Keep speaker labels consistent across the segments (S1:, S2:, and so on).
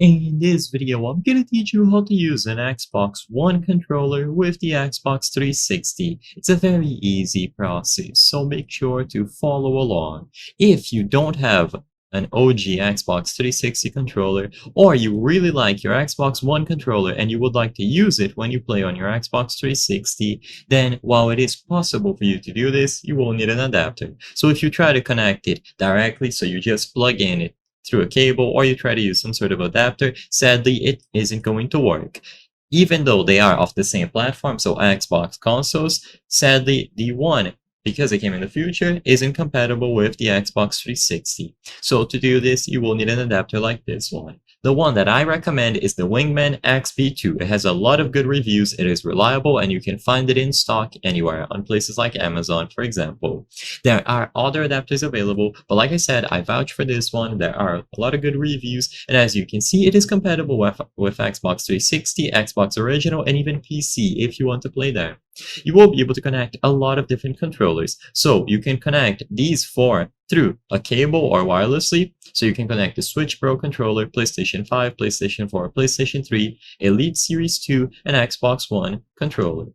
S1: In this video, I'm gonna teach you how to use an Xbox One controller with the Xbox 360. It's a very easy process, so make sure to follow along. If you don't have an OG Xbox 360 controller, or you really like your Xbox One controller and you would like to use it when you play on your Xbox 360, then while it is possible for you to do this, you will need an adapter. So if you try to connect it directly, so you just plug in it through a cable or you try to use some sort of adapter, sadly it isn't going to work. Even though they are off the same platform, so Xbox consoles, sadly the one, because it came in the future, isn't compatible with the Xbox 360. So to do this, you will need an adapter like this one. The one that I recommend is the Wingman XP2. It has a lot of good reviews, it is reliable, and you can find it in stock anywhere on places like Amazon, for example. There are other adapters available, but like I said, I vouch for this one. There are a lot of good reviews, and as you can see, it is compatible with Xbox 360, Xbox Original, and even PC if you want to play there. You will be able to connect a lot of different controllers. So you can connect these four through a cable or wirelessly. So you can connect the Switch Pro controller, PlayStation 5, PlayStation 4, PlayStation 3, Elite Series 2, and Xbox One controller.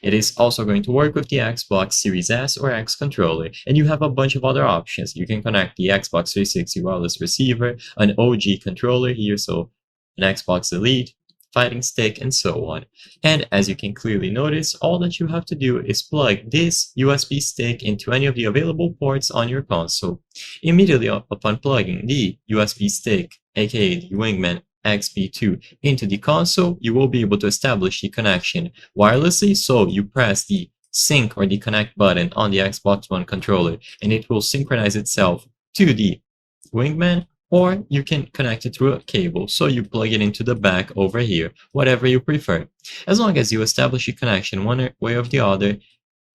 S1: It is also going to work with the Xbox Series S or X controller, and you have a bunch of other options. You can connect the Xbox 360 wireless receiver, an OG controller here, so an Xbox Elite, fighting stick, and so on. And as you can clearly notice, all that you have to do is plug this USB stick into any of the available ports on your console. Immediately upon plugging the USB stick, aka the Wingman XP2, into the console, you will be able to establish the connection wirelessly, so you press the sync or the connect button on the Xbox One controller and it will synchronize itself to the Wingman, or you can connect it through a cable, so you plug it into the back over here, whatever you prefer. As long as you establish a connection one way or the other,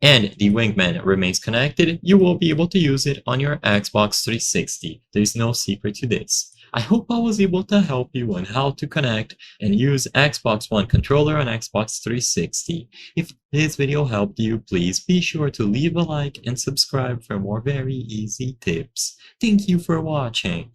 S1: and the Wingman remains connected, you will be able to use it on your Xbox 360. There's no secret to this. I hope I was able to help you on how to connect and use Xbox One controller on Xbox 360. If this video helped you, please be sure to leave a like and subscribe for more very easy tips. Thank you for watching.